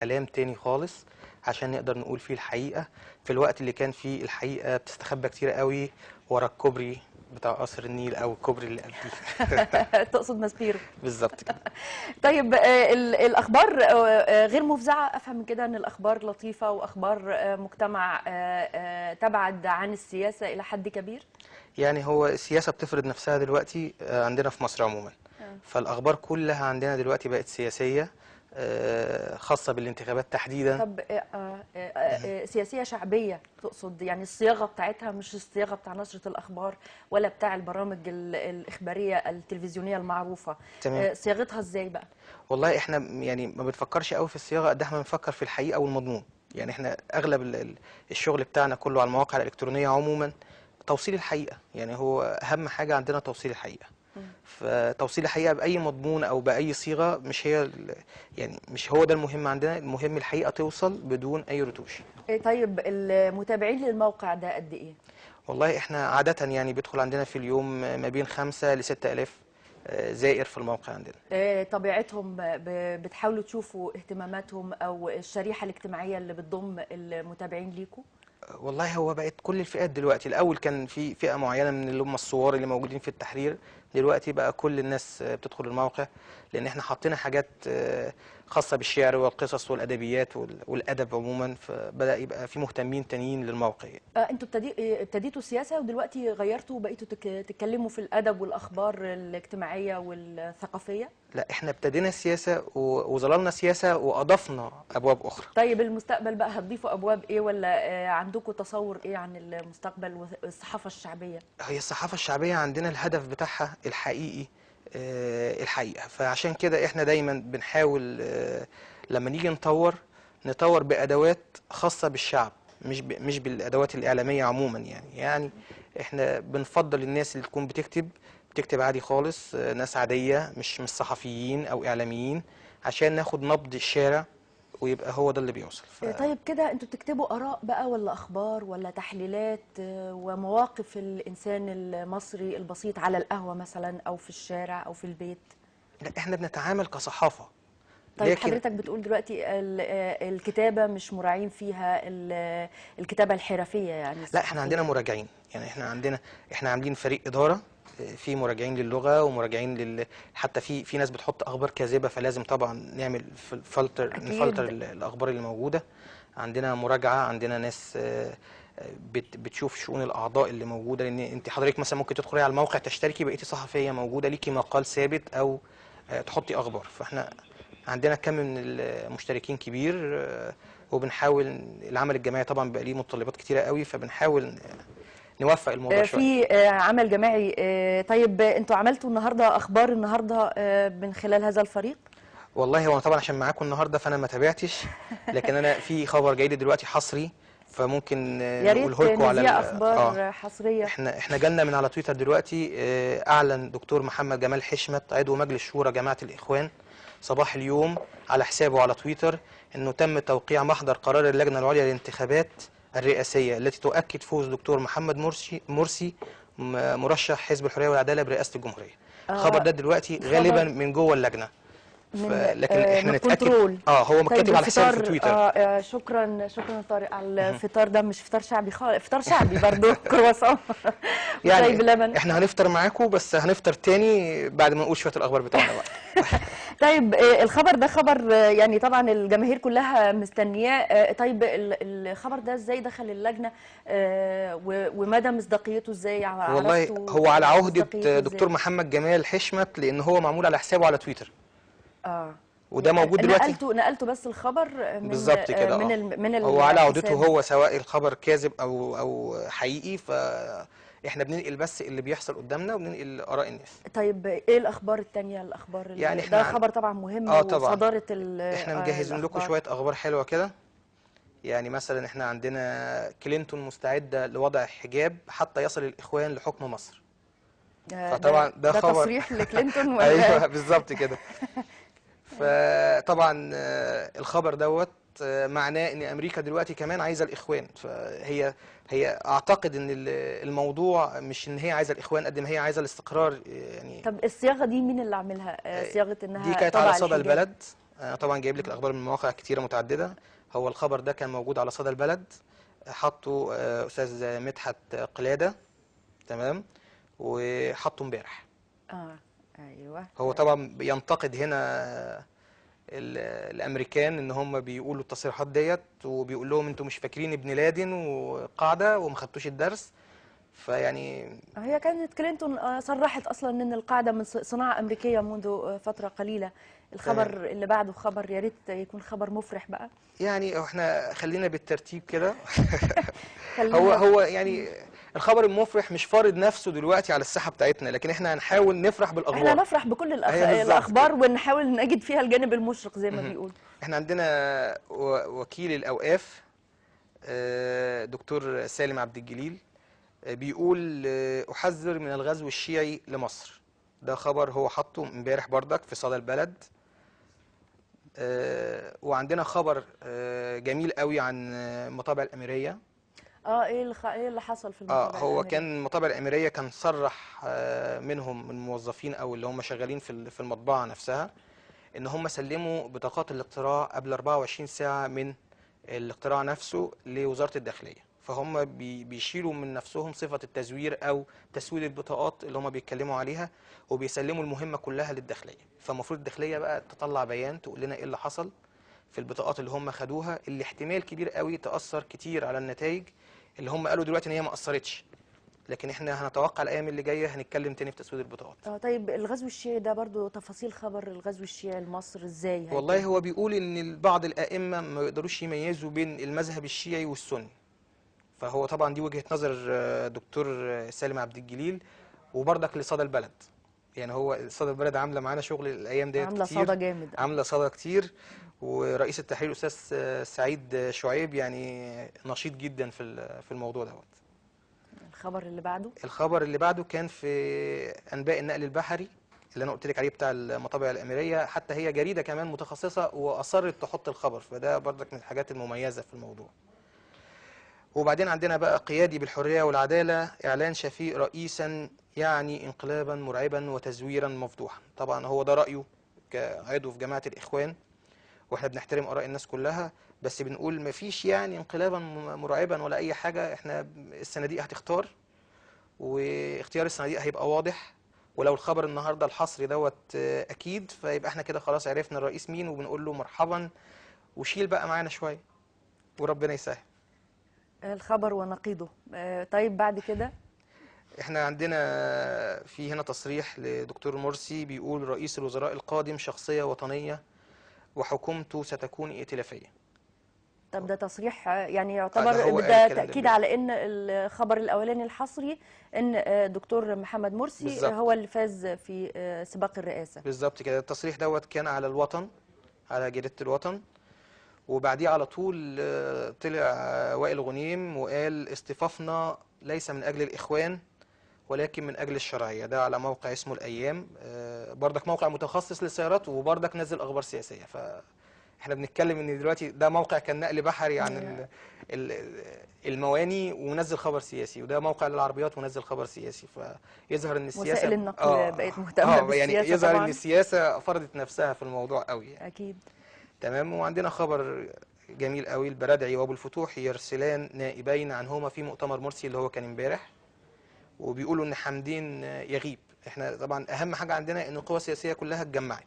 كلام تاني خالص عشان نقدر نقول فيه الحقيقة، في الوقت اللي كان فيه الحقيقة بتستخبى كتير قوي ورا الكوبري بتاع قصر النيل او الكوبري اللي قبليه. تقصد ماسبيرو. بالظبط كده. طيب الأخبار غير مفزعة، أفهم من كده أن الأخبار لطيفة وأخبار مجتمع تبعد عن السياسة إلى حد كبير؟ يعني هو السياسة بتفرض نفسها دلوقتي عندنا في مصر عموما، فالأخبار كلها عندنا دلوقتي بقت سياسية خاصة بالانتخابات تحديدا. طب سياسية شعبية تقصد، يعني الصياغة بتاعتها مش الصياغة بتاع نشرة الأخبار ولا بتاع البرامج الإخبارية التلفزيونية المعروفة. تمام. صياغتها إزاي بقى؟ والله احنا يعني ما بنفكرش قوي في الصياغة قد احنا بنفكر في الحقيقة والمضمون. يعني احنا اغلب الشغل بتاعنا كله على المواقع الإلكترونية عموما توصيل الحقيقة، يعني هو أهم حاجة عندنا توصيل الحقيقة. فتوصيل الحقيقة بأي مضمون أو بأي صيغة مش هي يعني مش هو ده المهم عندنا، المهم الحقيقة توصل بدون أي رتوش. طيب المتابعين للموقع ده قد إيه؟ والله احنا عادة يعني بيدخل عندنا في اليوم ما بين 5 ل6 آلاف زائر في الموقع عندنا. طبيعتهم بتحاولوا تشوفوا اهتماماتهم أو الشريحة الاجتماعية اللي بتضم المتابعين ليكوا؟ والله هو بقت كل الفئات دلوقتي، الأول كان في فئة معينة من اللي هم الثوار اللي موجودين في التحرير، دلوقتي بقى كل الناس بتدخل الموقع، لأن احنا حطينا حاجات خاصة بالشعر والقصص والأدبيات والأدب عموما، فبدأ يبقى في مهتمين تانيين للموقع. انتوا ابتديتوا سياسة ودلوقتي غيرتوا وبقيتوا تتكلموا في الأدب والأخبار الاجتماعية والثقافية؟ لا احنا ابتدينا السياسة وظللنا سياسة وأضفنا أبواب أخرى. طيب المستقبل بقى هتضيفوا أبواب إيه، ولا عندكم تصور إيه عن المستقبل والصحافة الشعبية؟ هي الصحافة الشعبية عندنا الهدف بتاعها الحقيقي الحقيقة، فعشان كده احنا دايما بنحاول لما نيجي نطور بأدوات خاصة بالشعب، مش بالأدوات الإعلامية عموما. يعني احنا بنفضل الناس اللي تكون بتكتب عادي خالص، ناس عادية مش صحفيين أو إعلاميين، عشان ناخد نبض الشارع ويبقى هو ده اللي بيوصل. طيب كده انتوا بتكتبوا آراء بقى ولا أخبار ولا تحليلات ومواقف الإنسان المصري البسيط على القهوة مثلا أو في الشارع أو في البيت؟ لا احنا بنتعامل كصحافة. طيب لكن حضرتك بتقول دلوقتي الكتابة مش مراعين فيها الكتابة الحرفية يعني لا احنا عندنا الصحفية. مراجعين، يعني احنا عاملين فريق إدارة في مراجعين للغة ومراجعين حتى في ناس بتحط أخبار كاذبة، فلازم طبعا نعمل نفلتر أكيد. الأخبار اللي موجودة. عندنا مراجعة، عندنا ناس بتشوف شؤون الأعضاء اللي موجودة، لأن انت حضرتك مثلا ممكن تدخلي على الموقع تشتركي بقيتي صحفية موجودة ليكي مقال ثابت أو تحطي أخبار، فاحنا عندنا كم من المشتركين كبير، وبنحاول العمل الجماعي طبعا بقى ليه متطلبات كتيرة قوي، فبنحاول نوفق الموضوع شوية. في عمل جماعي. طيب انتوا عملتوا النهارده اخبار النهارده من خلال هذا الفريق؟ والله هو انا طبعا عشان معاكم النهارده فانا ما تابعتش، لكن انا في خبر جاي لي دلوقتي حصري، فممكن يا ريت نقوله لكم على نذيع اخبار حصريه. احنا جالنا من على تويتر دلوقتي، اعلن دكتور محمد جمال حشمت عضو مجلس شورى جماعة الاخوان صباح اليوم على حسابه على تويتر انه تم توقيع محضر قرار اللجنة العليا للانتخابات الرئاسية التي تؤكد فوز دكتور محمد مرسي مرشح حزب الحرية والعدالة برئاسة الجمهورية. الخبر ده دلوقتي غالبا من جوه اللجنة، لكن احنا من نتاكد. كنترول. هو طيب مكتب على حسابه في الفطار تويتر. شكرا طارق على الفطار ده، مش فطار شعبي خالص، فطار شعبي برضه كرواسون يعني وشاي بلبن. احنا هنفطر معاكم، بس هنفطر تاني بعد ما نقول شويه الاخبار بتوعنا بقى. طيب الخبر ده خبر يعني طبعا الجماهير كلها مستنياه. طيب الخبر ده ازاي دخل اللجنة ومدى مصداقيته ازاي والله عرفتوا هو على عهده مصداقيته دكتور ازاي؟ محمد جمال حشمت، لان هو معمول على حسابه على تويتر، اه وده موجود دلوقتي. نقلته بس الخبر من بالظبط كده. من هو على عودته الحساب. هو، سواء الخبر كاذب او حقيقي، فاحنا بننقل بس اللي بيحصل قدامنا وبننقل اراء الناس. طيب ايه الاخبار التانية، يعني ده احنا خبر طبعا مهم طبعا وصدارة احنا مجهزين لكم الاخبار. شويه اخبار حلوه كده. يعني مثلا احنا عندنا كلينتون مستعدة لوضع حجاب حتى يصل الإخوان لحكم مصر، فطبعا ده ده خبر. تصريح لكلينتون ولا؟ ايوه بالظبط كده. فطبعا الخبر دوت معناه ان امريكا دلوقتي كمان عايزه الاخوان، فهي اعتقد ان الموضوع مش ان هي عايزه الاخوان قد ما هي عايزه الاستقرار يعني. طب الصياغة دي مين اللي عاملها؟ صياغة دي انها كانت على تضع صدى الحجاب. البلد، انا طبعا جايب لك الاخبار من مواقع كتيره متعدده. هو الخبر ده كان موجود على صدى البلد، حطه استاذ مدحت قلاده، تمام، وحطه امبارح. اه ايوه. هو طبعا بينتقد هنا الامريكان ان هم بيقولوا التصريحات ديت، وبيقول لهم انتوا مش فاكرين ابن لادن وقاعده وما خدتوش الدرس. فيعني هي كانت كلينتون صرحت اصلا ان القاعده من صناعه امريكيه منذ فتره قليله. الخبر تمام. اللي بعده خبر يا ريت يكون خبر مفرح بقى. يعني احنا خلينا بالترتيب كده. هو خلينا. هو يعني الخبر المفرح مش فارض نفسه دلوقتي على الساحه بتاعتنا، لكن احنا هنحاول نفرح احنا بالاخبار. نفرح بكل هي بالظبط الاخبار كده. ونحاول نجد فيها الجانب المشرق زي ما مهم. بيقولوا. احنا عندنا وكيل الاوقاف دكتور سالم عبد الجليل بيقول احذر من الغزو الشيعي لمصر. ده خبر هو حطه امبارح بردك في صدى البلد. وعندنا خبر جميل قوي عن المطابع الاميريه. ايه اللي حصل في المطابع هو الامريكيه؟ كان المطابع الاميريه كان صرح منهم من الموظفين او اللي هم شغالين في المطبعه نفسها ان هم سلموا بطاقات الاقتراع قبل 24 ساعه من الاقتراع نفسه لوزاره الداخليه. فهم بيشيلوا من نفسهم صفه التزوير او تسويد البطاقات اللي هم بيتكلموا عليها، وبيسلموا المهمه كلها للداخليه. فالمفروض الداخليه بقى تطلع بيان تقول لنا ايه اللي حصل في البطاقات اللي هم خدوها، اللي احتمال كبير قوي تاثر كتير على النتائج، اللي هم قالوا دلوقتي ان هي ما اثرتش، لكن احنا هنتوقع الايام اللي جايه هنتكلم تاني في تسويد البطاقات. طيب الغزو الشيعي ده برضو تفاصيل خبر الغزو الشيعي لمصر ازاي والله هيتم؟ هو بيقول ان بعض الائمه ما يقدروش يميزوا بين المذهب الشيعي والسني. فهو طبعا دي وجهه نظر دكتور سالم عبد الجليل، وبرضك لصدى البلد. يعني هو صدى البلد عامله معانا شغل الايام ديت عامله صدى كتير، جامد. عامله صدى كتير. ورئيس التحرير الاستاذ سعيد شعيب يعني نشيط جدا في الموضوع دوت. الخبر اللي بعده؟ الخبر اللي بعده كان في انباء النقل البحري اللي انا قلت لك عليه بتاع المطابع الاميريه. حتى هي جريده كمان متخصصه واصرت تحط الخبر، فده برضك من الحاجات المميزه في الموضوع. وبعدين عندنا بقى قيادي بالحريه والعداله اعلان شفيق رئيسا يعني انقلابا مرعبا وتزويرا مفضوحا. طبعا هو ده رايه كعضو في جماعه الاخوان، واحنا بنحترم اراء الناس كلها، بس بنقول مفيش يعني انقلابا مرعبا ولا اي حاجه. احنا الصناديق هتختار، واختيار الصناديق هيبقى واضح. ولو الخبر النهارده الحصري دوت اكيد، فيبقى احنا كده خلاص عرفنا الرئيس مين، وبنقول له مرحبا وشيل بقى معانا شويه وربنا يسهل. الخبر ونقيضه. طيب بعد كده؟ احنا عندنا في هنا تصريح لدكتور مرسي بيقول رئيس الوزراء القادم شخصيه وطنيه وحكومته ستكون ائتلافيه. طب ده تصريح يعني ده يعتبر هو قال ده الكلام ده تأكيد امبارح. على ان الخبر الاولاني الحصري ان دكتور محمد مرسي هو بالظبط اللي فاز في سباق الرئاسة. بالظبط كده. التصريح دوت كان على الوطن، على جريده الوطن. وبعديه على طول طلع وائل غنيم وقال اصطفافنا ليس من أجل الإخوان ولكن من أجل الشرعية. ده على موقع اسمه الأيام، بردك موقع متخصص للسيارات وبردك نزل أخبار سياسية. فإحنا بنتكلم إن دلوقتي ده موقع كان نقل بحري عن المواني ونزل خبر سياسي، وده موقع للعربيات ونزل خبر سياسي. فيظهر إن وسائل السياسة النقل بقت مهتمة يعني بالسياسة يظهر إن طبعا. السياسة فرضت نفسها في الموضوع قوي يعني. اكيد. تمام. وعندنا خبر جميل قوي، البرادعي وابو الفتوح يرسلان نائبين عنهما في مؤتمر مرسي اللي هو كان امبارح، وبيقولوا ان حمدين يغيب. احنا طبعا اهم حاجه عندنا ان القوى السياسيه كلها اتجمعت،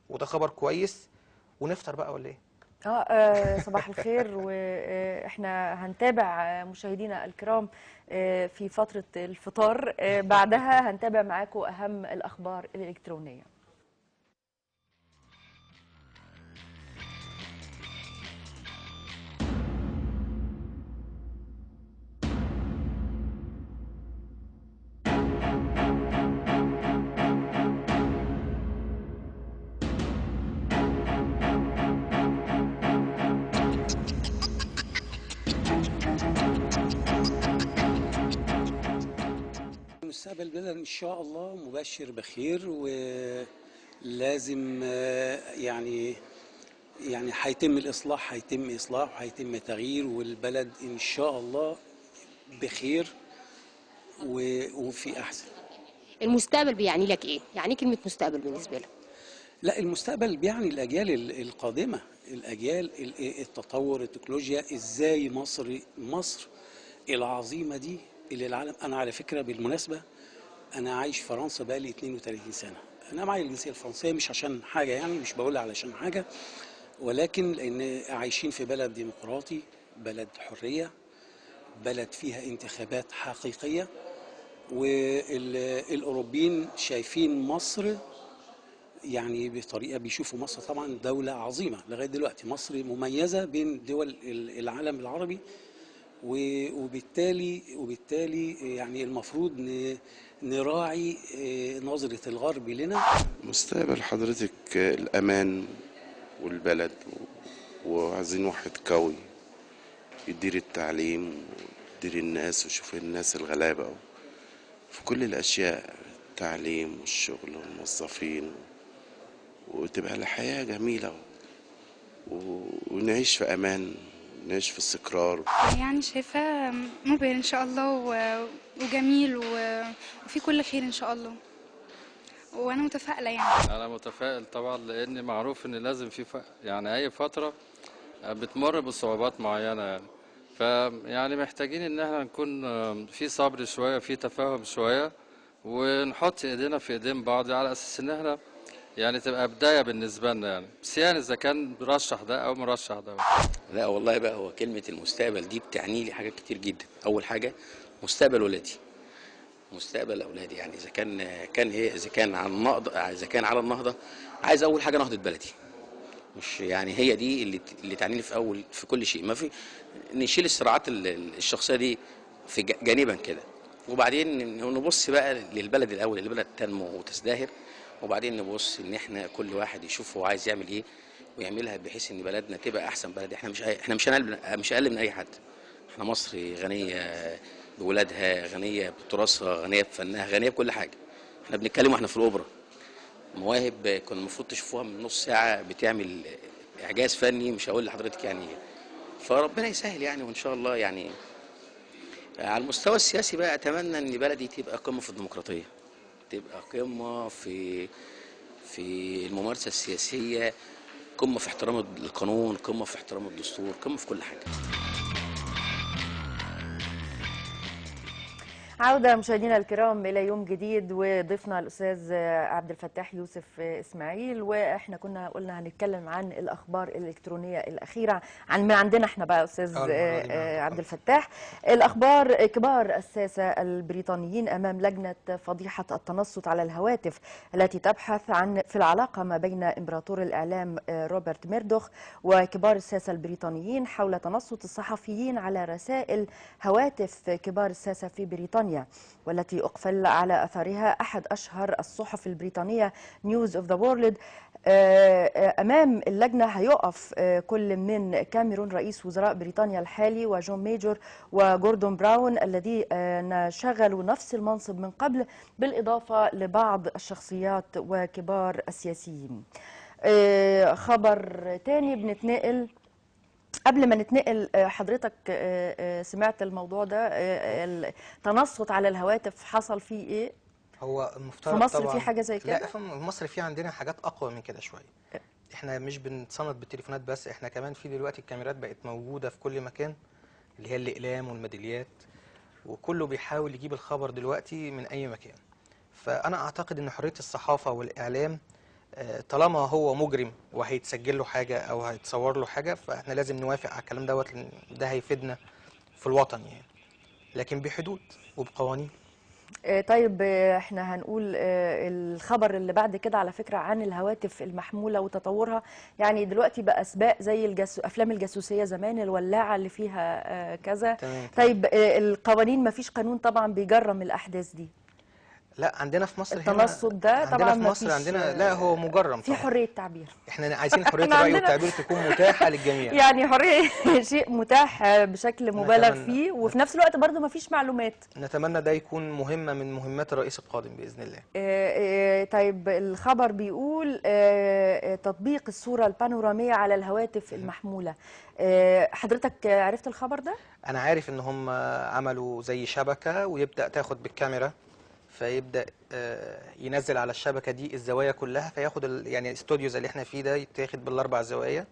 وده خبر كويس. ونفطر بقى ولا ايه؟ صباح الخير. واحنا هنتابع مشاهدينا الكرام في فترة الفطار. بعدها هنتابع معاكم اهم الاخبار الالكترونية. مستقبل البلد ان شاء الله مبشر بخير، ولازم يعني هيتم الاصلاح، هيتم اصلاح وهيتم تغيير، والبلد ان شاء الله بخير وفي احسن. المستقبل بيعني لك ايه؟ يعني إيه كلمة مستقبل بالنسبة لك؟ لا، المستقبل بيعني الأجيال القادمة، الأجيال التطور، التكنولوجيا، إزاي مصر العظيمة دي اللي العالم. أنا على فكرة بالمناسبة أنا عايش في فرنسا بقالي 32 سنة. أنا معايا الجنسية الفرنسية مش عشان حاجة، يعني مش بقولها علشان حاجة، ولكن لأن عايشين في بلد ديمقراطي، بلد حرية، بلد فيها انتخابات حقيقية، والأوروبيين شايفين مصر يعني بطريقة، بيشوفوا مصر طبعا دولة عظيمة لغاية دلوقتي. مصر مميزة بين دول العالم العربي، وبالتالي يعني المفروض نراعي نظرة الغرب لنا. مستقبل حضرتك الأمان والبلد، وعايزين واحد قوي يدير التعليم ويدير الناس ويشوف الناس الغلابة في كل الأشياء، التعليم والشغل والموظفين، وتبقى الحياة جميلة ونعيش في أمان، نعيش في استقرار. يعني شايفاه مبهر ان شاء الله وجميل وفي كل خير ان شاء الله، وانا متفائله يعني. أنا متفائل طبعا، لأن معروف إن لازم يعني أي فترة بتمر بصعوبات معينة يعني. فيعني محتاجين إن احنا نكون في صبر شوية، في تفاهم شوية، ونحط إيدينا في إيدين بعض على أساس إن احنا يعني تبقى بداية بالنسبة لنا يعني. بس يعني إذا كان مرشح ده أو مرشح ده. لا والله بقى، هو كلمة المستقبل دي بتعني لي حاجات كتير جدا. أول حاجة مستقبل ولادي، مستقبل أولادي. يعني إذا كان على النهضة، عايز أول حاجة نهضة بلدي. مش يعني هي دي اللي تعني لي في كل شيء. ما في نشيل الصراعات الشخصية دي في جانبا كده، وبعدين نبص بقى للبلد الأول، البلد تنمو وتزدهر، وبعدين نبص ان احنا كل واحد يشوف هو عايز يعمل ايه ويعملها بحيث ان بلدنا تبقى احسن بلد. احنا مش اقل من اي حد. احنا مصر غنيه بولادها، غنيه بتراثها، غنيه بفنها، غنيه بكل حاجه. احنا بنتكلم واحنا في الاوبرا، مواهب كنا المفروض تشوفوها من نص ساعه بتعمل اعجاز فني، مش هقول لحضرتك يعني ايه. فربنا يسهل يعني، وان شاء الله يعني. على المستوى السياسي بقى، اتمنى ان بلدي تبقى قمه في الديمقراطيه، تبقى قمه في الممارسة السياسية، قمة في احترام القانون، قمة في احترام الدستور، قمة في كل حاجة. عودة مشاهدينا الكرام إلى يوم جديد، وضيفنا الأستاذ عبد الفتاح يوسف إسماعيل. وإحنا كنا قلنا هنتكلم عن الأخبار الإلكترونية الأخيرة من عندنا إحنا بقى أستاذ عبد الفتاح. الأخبار: كبار الساسة البريطانيين أمام لجنة فضيحة التنصت على الهواتف التي تبحث عن في العلاقة ما بين إمبراطور الإعلام روبرت ميردوخ وكبار الساسة البريطانيين حول تنصت الصحفيين على رسائل هواتف كبار الساسة في بريطانيا، والتي أقفل على أثرها أحد أشهر الصحف البريطانية نيوز أوف ذا وورلد. أمام اللجنة هيقف كل من كاميرون رئيس وزراء بريطانيا الحالي، وجون ميجور، وجوردون براون الذي شغلوا نفس المنصب من قبل، بالإضافة لبعض الشخصيات وكبار السياسيين. خبر تاني بنتنقل. قبل ما نتنقل، حضرتك سمعت الموضوع ده، التنصت على الهواتف حصل فيه ايه؟ هو المفترض في مصر طبعا في حاجه زي كده؟ لا، في مصر في عندنا حاجات اقوى من كده شويه. احنا مش بنتصنت بالتليفونات بس، احنا كمان في دلوقتي الكاميرات بقت موجوده في كل مكان، اللي هي الاقلام والميداليات، وكله بيحاول يجيب الخبر دلوقتي من اي مكان. فانا اعتقد ان حريه الصحافه والاعلام طالما هو مجرم وهيتسجل له حاجه او هيتصور له حاجه، فاحنا لازم نوافق على الكلام دوت، لان ده هيفيدنا في الوطن يعني، لكن بحدود وبقوانين. طيب، احنا هنقول الخبر اللي بعد كده على فكرة عن الهواتف المحمولة وتطورها. يعني دلوقتي بقى سباق زي أفلام الجاسوسية زمان، الولاعة اللي فيها كذا. تمام. طيب، القوانين، ما فيش قانون طبعا بيجرم الأحداث دي. لا، عندنا في مصر التنصت ده طبعا عندنا في مصر لا، هو مجرم في طبعا. حرية تعبير. احنا عايزين حرية الرأي والتعبير تكون متاحة للجميع. يعني حرية شيء متاح بشكل مبالغ فيه، وفي نفس الوقت برضو ما فيش معلومات. نتمنى ده يكون مهمة من مهمات الرئيس القادم بإذن الله. طيب، الخبر بيقول تطبيق الصورة البانورامية على الهواتف المحمولة. حضرتك عرفت الخبر ده؟ أنا عارف إن هم عملوا زي شبكة ويبدأ تاخد بالكاميرا فيبدا ينزل على الشبكه دي الزوايا كلها، فياخد يعني الاستوديوز اللي احنا فيه ده يتاخد بالاربع زوايا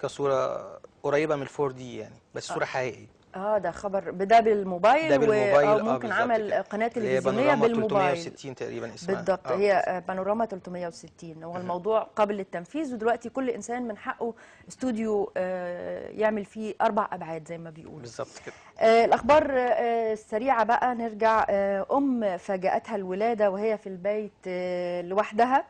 كصوره قريبه من الفور دي يعني، بس صوره حقيقيه. ده خبر ده بالموبايل، ده بالموبايل ممكن بالظبط عمل كده. قناة اللي هي تلفزيونية بانوراما بالموبايل 360 تقريبا اسمها. بالضبط. هي بانوراما 360. هو الموضوع قابل للتنفيذ، ودلوقتي كل انسان من حقه استوديو يعمل فيه 4 أبعاد زي ما بيقولوا. بالظبط كده. الأخبار السريعة بقى نرجع. فاجأتها الولادة وهي في البيت لوحدها،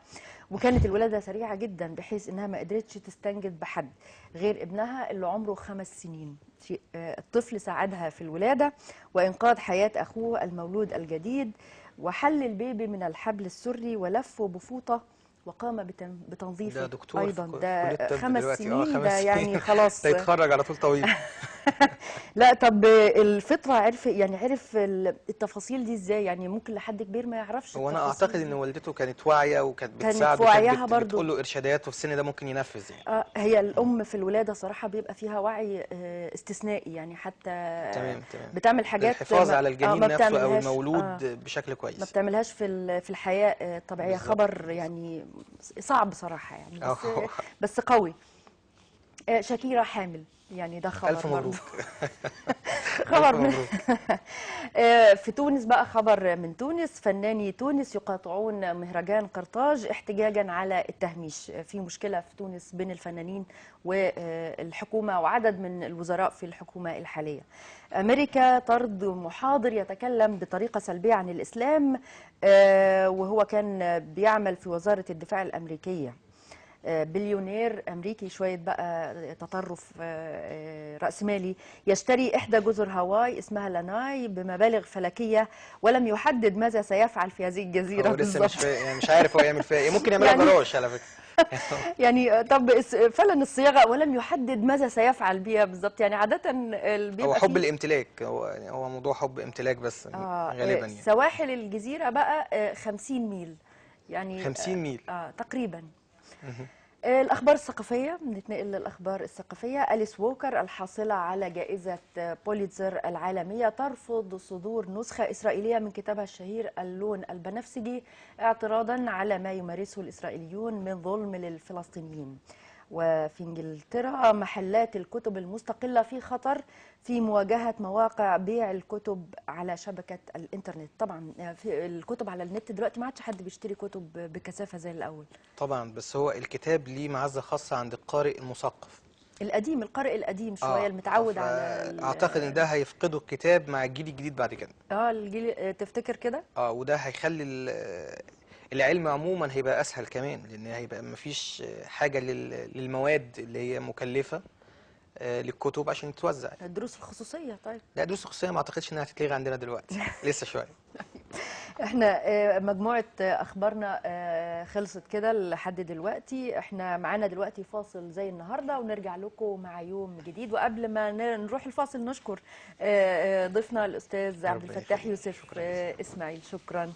وكانت الولادة سريعة جدا بحيث انها ما قدرتش تستنجد بحد غير ابنها اللي عمره 5 سنين. الطفل ساعدها في الولادة وإنقاذ حياة أخوه المولود الجديد، وحل البيبي من الحبل السري ولفه بفوطة وقام بتنظيفه. ده دكتور أيضا في ده كلية الطب 5 دلوقتي. سنين 5 ده سنين يعني خلاص ده يتخرج على طول طبيب. لا طب الفطرة عرف التفاصيل دي ازاي؟ يعني ممكن لحد كبير ما يعرفش هو انا التفاصيل اعتقد دي. ان والدته كانت واعيه وكانت كانت بتساعده، في وعيها وكانت برضو. بتقول له ارشادات، وفي السن ده ممكن ينفذ يعني. هي الام في الولاده صراحه بيبقى فيها وعي استثنائي، يعني حتى تمام بتعمل حاجات الحفاظ على الجنين ما نفسه او بتعملهاش المولود بشكل ما كويس. بتعملهاش في الحياه الطبيعيه. بالظبط. خبر يعني صعب بصراحه يعني، بس أهو. بس قوي. شاكيرا حامل، يعني ده خبر الف مبروك. خبر ألف من مبروك. في تونس بقى، خبر من تونس. فناني تونس يقاطعون مهرجان قرطاج احتجاجا على التهميش. في مشكلة في تونس بين الفنانين والحكومة وعدد من الوزراء في الحكومة الحالية. أمريكا طرد محاضر يتكلم بطريقة سلبية عن الإسلام، وهو كان بيعمل في وزارة الدفاع الأمريكية. بليونير أمريكي، شوية بقى تطرف رأسمالي، يشتري إحدى جزر هاواي اسمها لاناي بمبالغ فلكية، ولم يحدد ماذا سيفعل في هذه الجزيرة هو لسه بالظبط. يعني مش عارف هو يعمل فيها ايه، ممكن يعملها يعني جراج على فكره. يعني طب فعلا الصياغة ولم يحدد ماذا سيفعل بها بالظبط. يعني عادة هو بيبقى حب فيه الامتلاك، هو موضوع حب امتلاك بس غالبا يعني. سواحل الجزيرة بقى 50 ميل يعني 50 ميل تقريبا. الأخبار الثقافية، بنتنقل للأخبار الثقافية. أليس ووكر الحاصلة على جائزة بوليتزر العالمية ترفض صدور نسخة إسرائيلية من كتابها الشهير اللون البنفسجي، اعتراضا على ما يمارسه الإسرائيليون من ظلم للفلسطينيين. وفي إنجلترا محلات الكتب المستقلة في خطر في مواجهة مواقع بيع الكتب على شبكة الإنترنت. طبعا في الكتب على النت دلوقتي ما عادش حد بيشتري كتب بكثافة زي الأول طبعا، بس هو الكتاب ليه معزة خاصة عند القارئ المثقف القديم، القارئ القديم شوية المتعود على اعتقد ان ده هيفقده الكتاب مع الجيل الجديد بعد كده. الجيل، تفتكر كده؟ وده هيخلي العلم عموما هيبقى اسهل كمان، لان هيبقى مفيش حاجه للمواد اللي هي مكلفه للكتب عشان تتوزع. الدروس الخصوصيه. طيب لا، الدروس الخصوصيه ما اعتقدش انها هتتلغي عندنا دلوقتي لسه شويه. احنا مجموعه اخبارنا خلصت كده لحد دلوقتي. احنا معانا دلوقتي فاصل زي النهارده ونرجع لكم مع يوم جديد. وقبل ما نروح الفاصل نشكر ضيفنا الاستاذ عبد الفتاح يوسف اسماعيل. شكرا.